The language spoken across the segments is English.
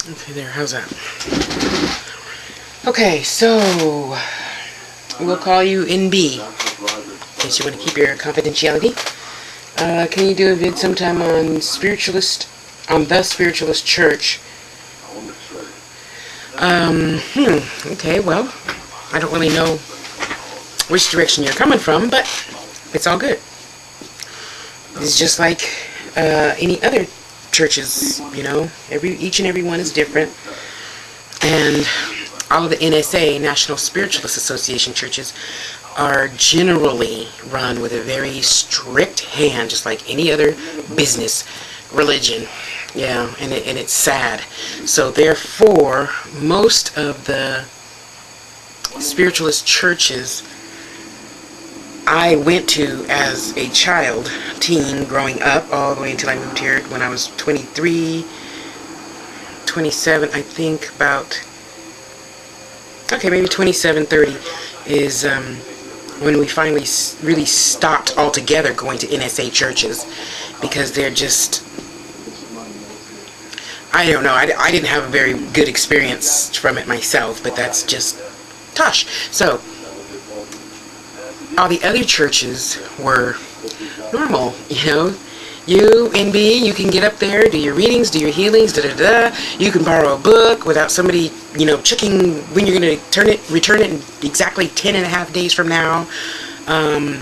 Okay, there. How's that? Okay, so we'll call you NB, in case you want to keep your confidentiality. Can you do a vid sometime on the Spiritualist Church? Okay, well, I don't really know which direction you're coming from, but it's all good. It's just like any other churches, you know. Each and every one is different, and all of the NSA, National Spiritualist Association churches, are generally run with a very strict hand, just like any other business, religion. Yeah, and it's sad. So therefore, most of the spiritualist churches I went to as a child, teen, growing up, all the way until I moved here when I was 23, 27, I think, about, okay, maybe 27, 30 is when we finally really stopped altogether going to NSA churches, because they're just, I don't know, I didn't have a very good experience from it myself, but that's just tosh. So all the other churches were normal, you know. You, NB, you can get up there, do your readings, do your healings, da-da-da. You can borrow a book without somebody, you know, checking when you're going to return it in exactly 10 and a half days from now. And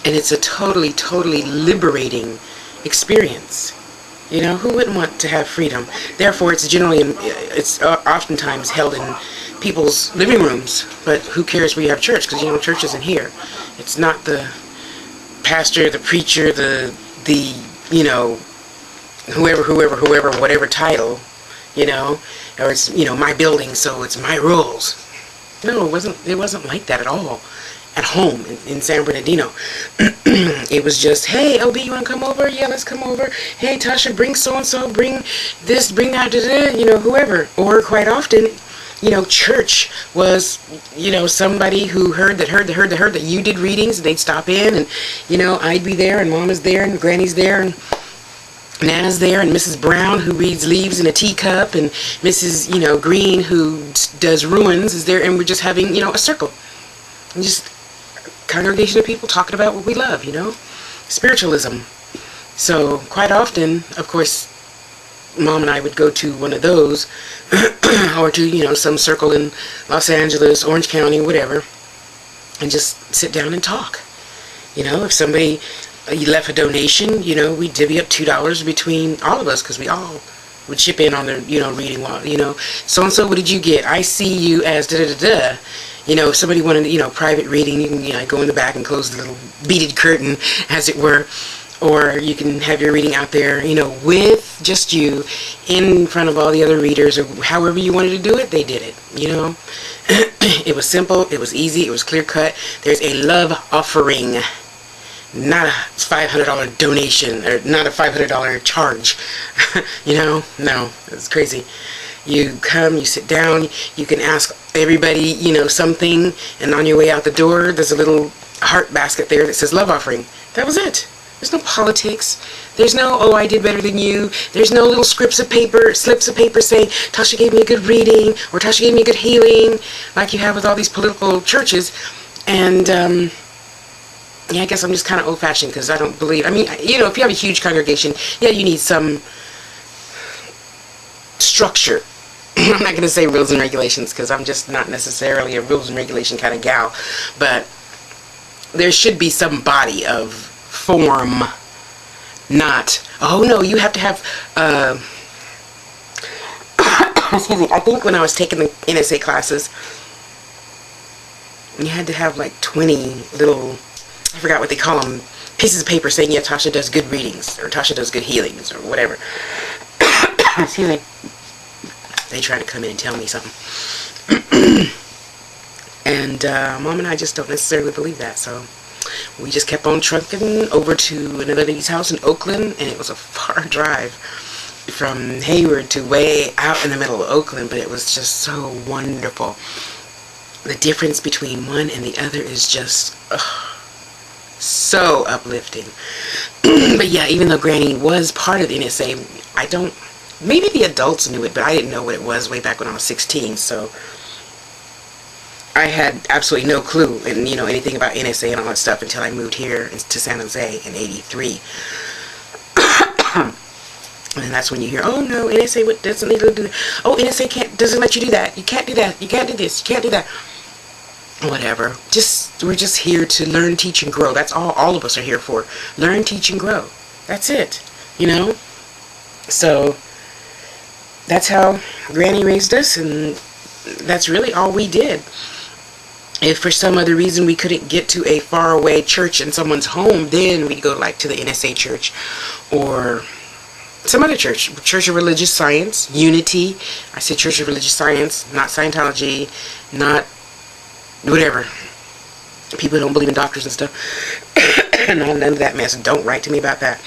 it's a totally, totally liberating experience. You know, who wouldn't want to have freedom? Therefore, it's oftentimes held in people's living rooms. But who cares where you have church? Because, you know, church isn't here. It's not the pastor, the preacher, the you know, whoever, whatever title, you know, or it's, you know, my building, so it's my rules. No, it wasn't like that at all. At home in San Bernardino, it was just, hey, LB, you want to come over? Yeah, let's come over. Hey, Tasha, bring so-and-so, bring this, bring that, you know, whoever. Or quite often, you know, church was, you know, somebody who heard that you did readings, and they'd stop in, and, you know, I'd be there, and Mama's there, and Granny's there, and Nana's there, and Mrs. Brown, who reads leaves in a teacup, and Mrs., you know, Green, who does ruins, is there, and we're just having, you know, a circle. And just congregation of people talking about what we love, you know, spiritualism. So quite often, of course, Mom and I would go to one of those, or to, you know, some circle in Los Angeles, Orange County, whatever, and just sit down and talk. You know, if somebody, you left a donation, you know, we divvy up $2 between all of us, because we all would chip in on the, you know, reading, you know, so-and-so, what did you get? I see you as da-da-da-da. You know, if somebody wanted, you know, private reading, you can, you know, go in the back and close the little beaded curtain, as it were. Or you can have your reading out there, you know, with just you in front of all the other readers, or however you wanted to do it, they did it, you know. It was simple, it was easy, it was clear cut. There's a love offering, not a $500 donation, or not a $500 charge. You know, no, it's crazy. You come, you sit down, you can ask everybody, you know, something, and on your way out the door, there's a little heart basket there that says love offering. That was it. There's no politics. There's no, oh, I did better than you. There's no little slips of paper saying, Tasha gave me a good reading, or Tasha gave me a good healing, like you have with all these political churches. And, yeah, I guess I'm just kind of old-fashioned, because I don't believe, I mean, you know, if you have a huge congregation, yeah, you need some structure. I'm not going to say rules and regulations, because I'm just not necessarily a rules and regulation kind of gal, but there should be some body of form, not, oh no, you have to have, excuse me, I think when I was taking the NSA classes, you had to have like 20 little, I forgot what they call them, pieces of paper saying, yeah, Tasha does good readings, or Tasha does good healings, or whatever. Excuse me. They try to come in and tell me something. And Mom and I just don't necessarily believe that, so we just kept on trucking over to another lady's house in Oakland, and it was a far drive from Hayward to way out in the middle of Oakland, but it was just so wonderful. The difference between one and the other is just so uplifting. But yeah, even though Granny was part of the NSA, I don't maybe the adults knew it, but I didn't know what it was way back when I was 16. So I had absolutely no clue and anything about NSA and all that stuff until I moved here to San Jose in '83. And that's when you hear, oh no, NSA doesn't need to do that. Oh, NSA doesn't let you do that. You can't do that. You can't do this. You can't do that. Whatever. We're just here to learn, teach, and grow. That's all of us are here for. Learn, teach, and grow. That's it. So that's how Granny raised us, and that's really all we did. If for some other reason we couldn't get to a faraway church in someone's home, then we'd go to the NSA church or some other church of religious science, Unity. I said Church of Religious Science, not Scientology, not whatever. People don't believe in doctors and stuff. None of that mess. Don't write to me about that.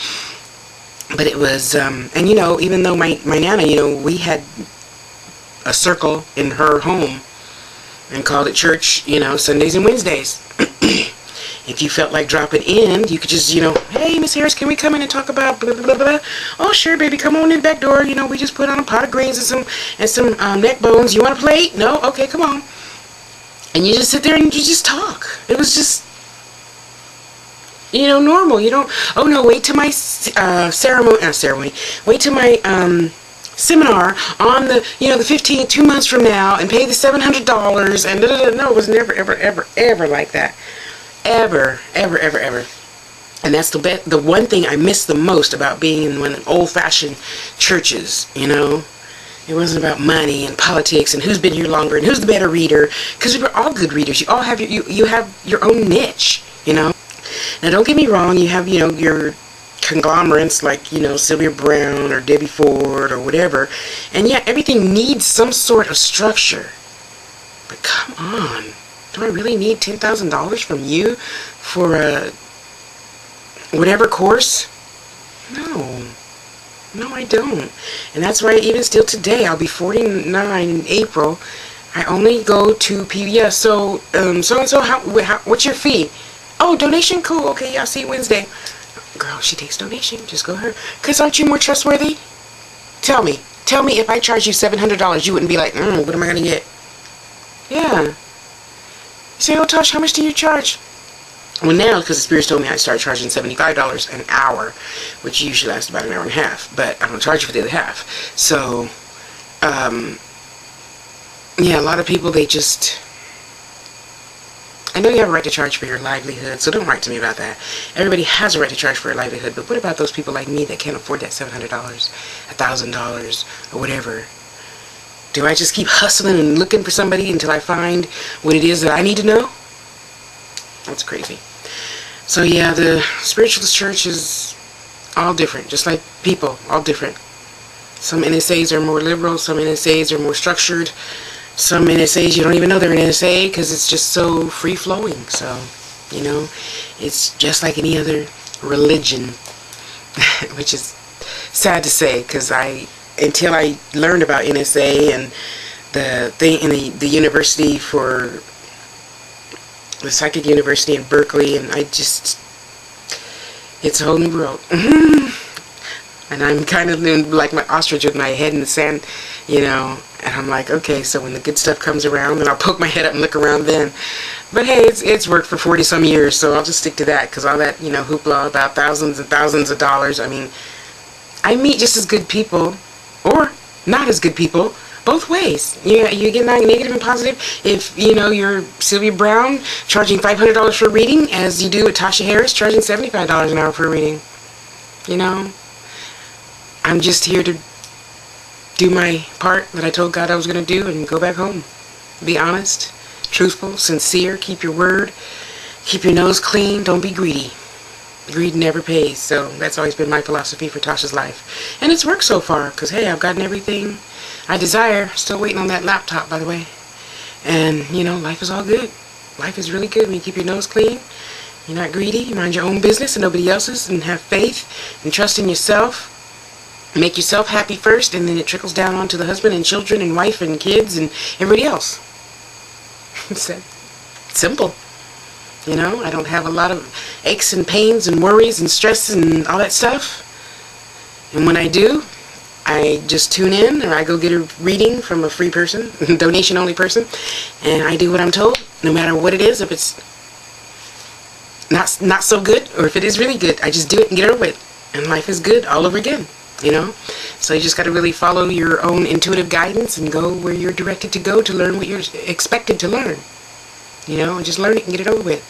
But it was, and even though my Nana, we had a circle in her home and called it church, Sundays and Wednesdays. If you felt like dropping in, you could just, hey, Miss Harris, can we come in and talk about blah, blah, blah, blah? Oh, sure, baby, come on in the back door. We just put on a pot of greens and some neck bones. You want a plate? No? Okay, come on. And you just sit there and you just talk. It was just, normal. You don't, oh, no, wait till my ceremony. Wait till my seminar on the, the 15th, 2 months from now, and pay the $700 and da-da-da. No, it was never, ever, ever, ever like that. Ever, ever, ever, ever. And that's the one thing I miss the most about being in one of the old-fashioned churches, It wasn't about money and politics and who's been here longer and who's the better reader, because we were all good readers. You all have you have your own niche, Now, don't get me wrong, you have, your conglomerates like, Sylvia Brown or Debbie Ford or whatever. And yeah, everything needs some sort of structure. But come on. Do I really need $10,000 from you for a whatever course? No. No, I don't. And that's why even still today, I'll be 49 in April. I only go to PBS. So, so-and-so, what's your fee? Oh, donation? Cool. Okay, yeah, I'll see you Wednesday. Girl, she takes donation. Just go her. Because aren't you more trustworthy? Tell me if I charge you $700, you wouldn't be like, what am I going to get? Yeah. You say, oh, Tasha, how much do you charge? Well, now, because the spirits told me I start charging $75 an hour, which usually lasts about an hour and a half, but I don't charge you for the other half. So, yeah, a lot of people, they just, I know you have a right to charge for your livelihood, so don't write to me about that. Everybody has a right to charge for a livelihood, but what about those people like me that can't afford that $700, $1,000, or whatever? Do I just keep hustling and looking for somebody until I find what it is that I need to know? That's crazy. So yeah, the spiritualist church is all different, just like people, all different. Some NSAs are more liberal, some NSAs are more structured. Some NSAs you don't even know they're an NSA because it's just so free-flowing. So, it's just like any other religion, which is sad to say, because until I learned about NSA and the thing in the university for the psychic university in Berkeley, and it's a whole new world. And I'm kind of like my ostrich with my head in the sand, and I'm like, okay, so when the good stuff comes around, then I'll poke my head up and look around then. But hey, it's worked for 40 some years, so I'll just stick to that, because all that, hoopla about thousands and thousands of dollars, I mean, I meet just as good people, or not as good people, both ways. You get negative and positive. If, you're Sylvia Brown charging $500 for a reading, as you do with Tasha Harris charging $75 an hour for a reading. I'm just here to do my part that I told God I was going to do and go back home. Be honest, truthful, sincere, keep your word, keep your nose clean, don't be greedy. Greed never pays, so that's always been my philosophy for Tasha's life. And it's worked so far, because hey, I've gotten everything I desire. Still waiting on that laptop, by the way. And, life is all good. Life is really good when you keep your nose clean. You're not greedy, you mind your own business and nobody else's, and have faith and trust in yourself. Make yourself happy first, and then it trickles down onto the husband and children and wife and kids and everybody else. It's that simple. I don't have a lot of aches and pains and worries and stress and all that stuff. And when I do, I I just tune in, or I go get a reading from a free person, donation only person, and I do what I'm told, no matter what it is. If it's not so good, or if it is really good, I just do it and get it over with, and life is good all over again, you know. So you just got to really follow your own intuitive guidance and go where you're directed to go to learn what you're expected to learn, you know, and just learn it and get it over with.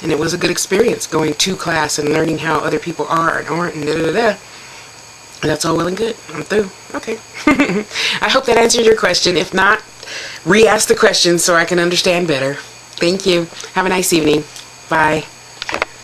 And it was a good experience going to class and learning how other people are and aren't and da-da-da-da. That's all well and good. I'm through. Okay. I hope that answered your question. If not, re-ask the question so I can understand better. Thank you. Have a nice evening. Bye.